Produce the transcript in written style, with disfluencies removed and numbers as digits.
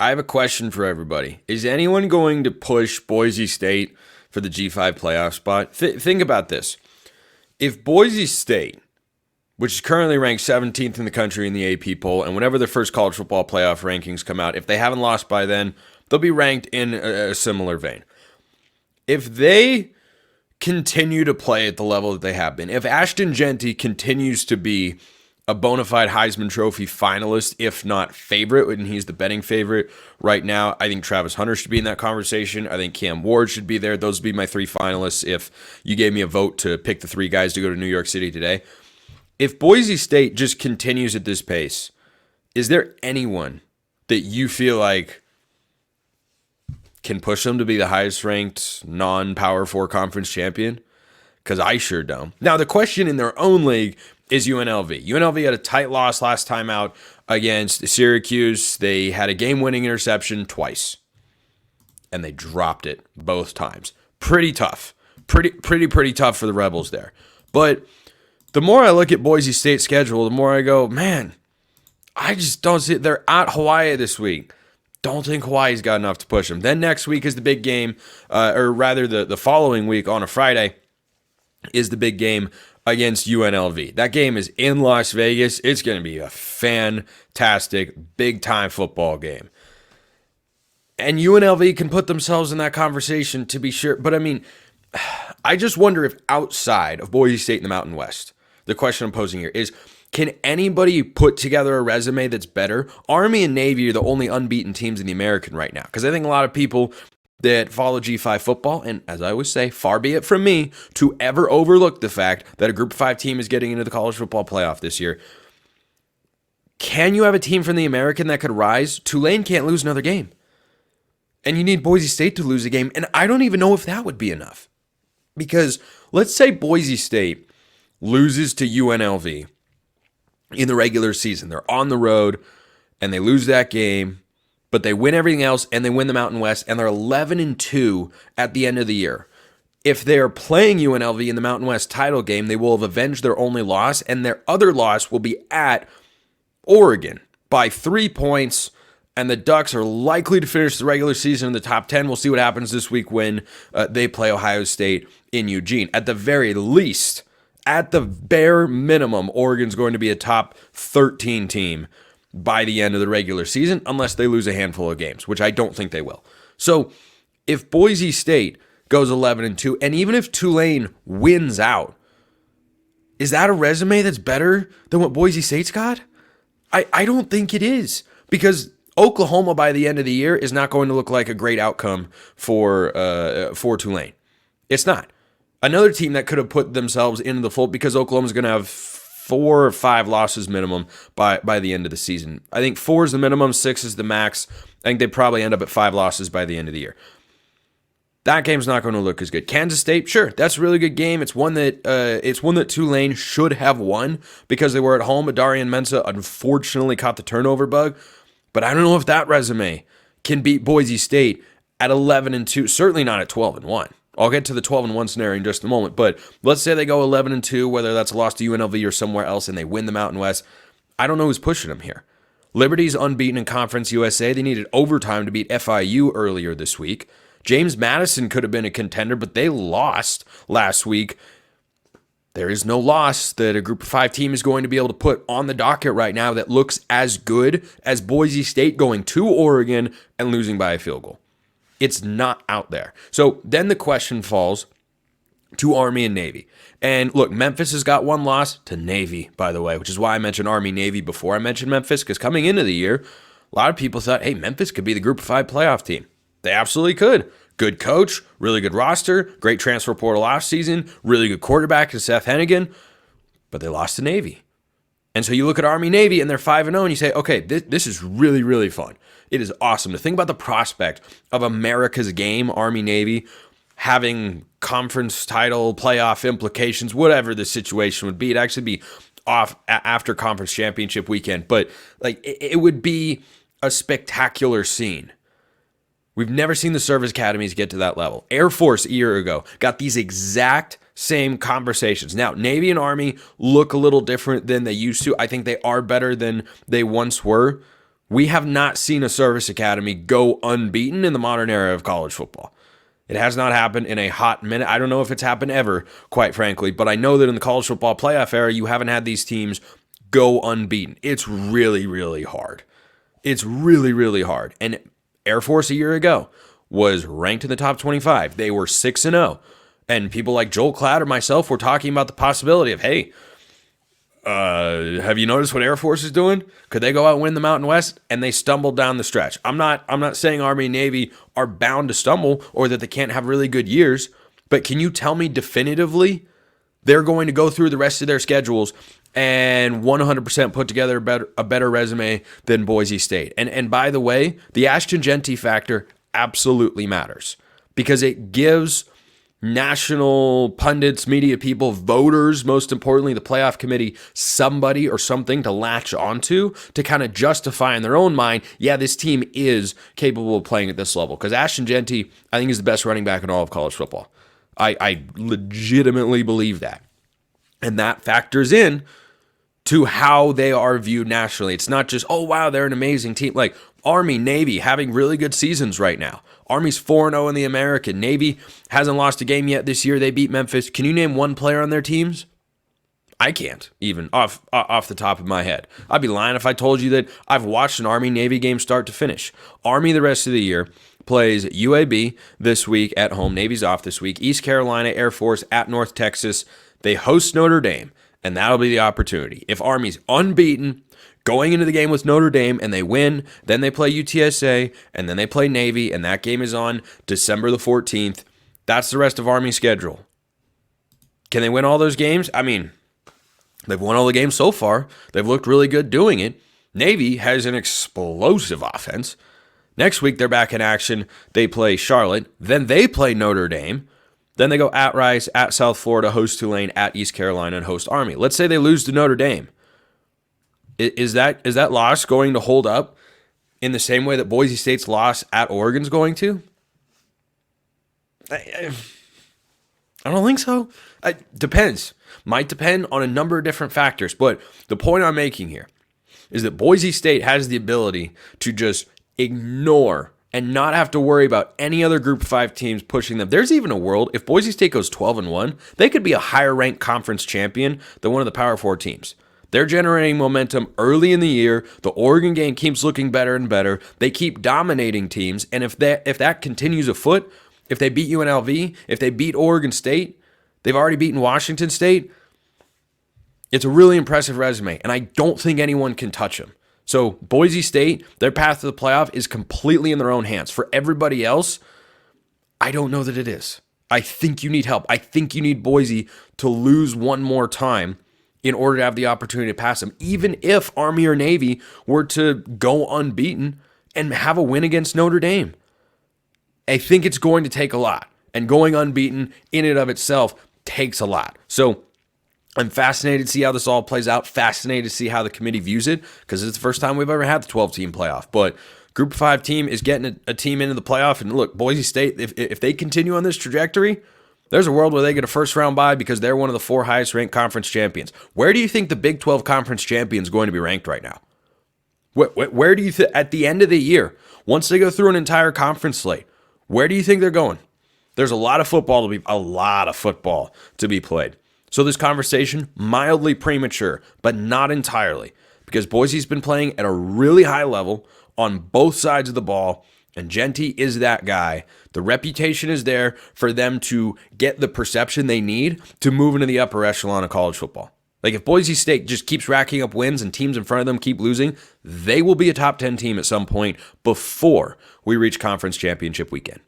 I have a question for everybody. Is anyone going to push Boise State for the G5 playoff spot? Think about this. If Boise State, which is currently ranked 17th in the country in the AP poll, and whenever their first college football playoff rankings come out, if they haven't lost by then, they'll be ranked in a similar vein. If they continue to play at the level that they have been, if Ashton Jeanty continues to be a bona fide Heisman Trophy finalist, if not favorite, and he's the betting favorite right now, I think Travis Hunter should be in that conversation. I think Cam Ward should be there. Those would be my three finalists if you gave me a vote to pick the three guys to go to New York City today. If Boise State just continues at this pace, is there anyone that you feel like can push them to be the highest ranked non-Power 4 conference champion? Because I sure don't. Now, the question in their own league is UNLV. UNLV had a tight loss last time out against Syracuse. They had a game-winning interception twice, and they dropped it both times. Pretty tough. Pretty tough for the Rebels there. But the more I look at Boise State's schedule, the more I go, man, I just don't see it. They're at Hawaii this week. Don't think Hawaii's got enough to push them. Then next week is the big game, or rather the following week on a Friday is the big game against UNLV. That game is in Las Vegas. It's going to be a fantastic, big-time football game. And UNLV can put themselves in that conversation to be sure. But, I mean, I just wonder if outside of Boise State in the Mountain West, the question I'm posing here is, can anybody put together a resume that's better? Army and Navy are the only unbeaten teams in the American right now. Because I think a lot of people that follow G5 football, and as I always say, far be it from me to ever overlook the fact that a Group 5 team is getting into the college football playoff this year. Can you have a team from the American that could rise? Tulane can't lose another game. And you need Boise State to lose a game, and I don't even know if that would be enough. Because let's say Boise State loses to UNLV in the regular season. They're on the road, and they lose that game, but they win everything else, and they win the Mountain West, and they're 11-2 at the end of the year. If they're playing UNLV in the Mountain West title game, they will have avenged their only loss, and their other loss will be at Oregon by 3 points, and the Ducks are likely to finish the regular season in the top 10. We'll see what happens this week when they play Ohio State in Eugene. At the very least, at the bare minimum, Oregon's going to be a top 13 team by the end of the regular season, unless they lose a handful of games, which I don't think they will. So if Boise State goes 11-2, and even if Tulane wins out, is that a resume that's better than what Boise State's got? I don't think it is, because Oklahoma by the end of the year is not going to look like a great outcome for Tulane. It's not. Another team that could have put themselves into the fold, because Oklahoma's going to have 4 or 5 losses minimum by the end of the season. I think 4 is the minimum, 6 is the max. I think they probably end up at 5 losses by the end of the year. That game's not going to look as good. Kansas State, sure, that's a really good game. It's one that Tulane should have won because they were at home. Adarian Mensah unfortunately caught the turnover bug, but I don't know if that resume can beat Boise State at 11-2. Certainly not at 12-1. I'll get to the 12-1 scenario in just a moment, but let's say they go 11-2, whether that's a loss to UNLV or somewhere else, and they win the Mountain West. I don't know who's pushing them here. Liberty's unbeaten in Conference USA. They needed overtime to beat FIU earlier this week. James Madison could have been a contender, but they lost last week. There is no loss that a Group of 5 team is going to be able to put on the docket right now that looks as good as Boise State going to Oregon and losing by a field goal. It's not out there. So then the question falls to Army and Navy. And look, Memphis has got 1 loss to Navy, by the way, which is why I mentioned Army-Navy before I mentioned Memphis, because coming into the year, a lot of people thought, hey, Memphis could be the Group of 5 playoff team. They absolutely could. Good coach, really good roster, great transfer portal offseason, really good quarterback in Seth Hennigan, but they lost to Navy. And so you look at Army-Navy and they're 5-0 and you say, okay, this is really, really fun. It is awesome to think about the prospect of America's game, Army-Navy, having conference title, playoff implications, whatever the situation would be. It'd actually be off after conference championship weekend, but like it would be a spectacular scene. We've never seen the service academies get to that level. Air Force a year ago got these exact same conversations. Now, Navy and Army look a little different than they used to. I think they are better than they once were. We have not seen a service academy go unbeaten in the modern era of college football. It has not happened in a hot minute. I don't know if it's happened ever, quite frankly, but I know that in the college football playoff era, you haven't had these teams go unbeaten. It's really, really hard. It's really, really hard. And Air Force a year ago was ranked in the top 25. They were 6-0. And people like Joel Klatt or myself were talking about the possibility of, hey, have you noticed what Air Force is doing? Could they go out and win the Mountain West? And they stumbled down the stretch. I'm not saying Army and Navy are bound to stumble or that they can't have really good years, but can you tell me definitively they're going to go through the rest of their schedules and 100% put together a better resume than Boise State? And by the way, the Ashton Jeanty factor absolutely matters because it gives national pundits, media people, voters, most importantly, the playoff committee, somebody or something to latch onto to kind of justify in their own mind, yeah, this team is capable of playing at this level. Because Ashton Jeanty, I think, is the best running back in all of college football. I legitimately believe that. And that factors in to how they are viewed nationally. It's not just, oh, wow, they're an amazing team. Like Army, Navy having really good seasons right now. Army's 4-0 in the American. Navy hasn't lost a game yet this year. They beat Memphis. Can you name one player on their teams? I can't, even off the top of my head. I'd be lying if I told you that I've watched an Army-Navy game start to finish. Army the rest of the year plays UAB this week at home. Navy's off this week. East Carolina, Air Force at North Texas. They host Notre Dame, and that'll be the opportunity. If Army's unbeaten going into the game with Notre Dame and they win, then they play UTSA, and then they play Navy, and that game is on December the 14th. That's the rest of Army's schedule. Can they win all those games? I mean, they've won all the games so far. They've looked really good doing it. Navy has an explosive offense. Next week, they're back in action. They play Charlotte. Then they play Notre Dame. Then they go at Rice, at South Florida, host Tulane, at East Carolina, and host Army. Let's say they lose to Notre Dame. Is that loss going to hold up in the same way that Boise State's loss at Oregon's going to? I don't think so. It depends. Might depend on a number of different factors. But the point I'm making here is that Boise State has the ability to just ignore and not have to worry about any other Group 5 teams pushing them. There's even a world, if Boise State goes 12-1, they could be a higher-ranked conference champion than one of the Power 4 teams. They're generating momentum early in the year. The Oregon game keeps looking better and better. They keep dominating teams. And if that continues afoot, if they beat UNLV, if they beat Oregon State, they've already beaten Washington State, it's a really impressive resume. And I don't think anyone can touch them. So Boise State, their path to the playoff is completely in their own hands. For everybody else, I don't know that it is. I think you need help. I think you need Boise to lose one more time in order to have the opportunity to pass them, even if Army or Navy were to go unbeaten and have a win against Notre Dame. I think it's going to take a lot, and going unbeaten in and of itself takes a lot. So I'm fascinated to see how this all plays out, fascinated to see how the committee views it, because it's the first time we've ever had the 12-team playoff. But Group 5 team is getting a team into the playoff, and look, Boise State, if they continue on this trajectory, there's a world where they get a first-round bye because they're one of the 4 highest-ranked conference champions. Where do you think the Big 12 conference champion is going to be ranked right now? Where do you think, at the end of the year, once they go through an entire conference slate, where do you think they're going? There's a lot of football to be played. So this conversation, mildly premature, but not entirely, because Boise's been playing at a really high level on both sides of the ball, and Jeanty is that guy. The reputation is there for them to get the perception they need to move into the upper echelon of college football. Like if Boise State just keeps racking up wins and teams in front of them keep losing, they will be a top 10 team at some point before we reach conference championship weekend.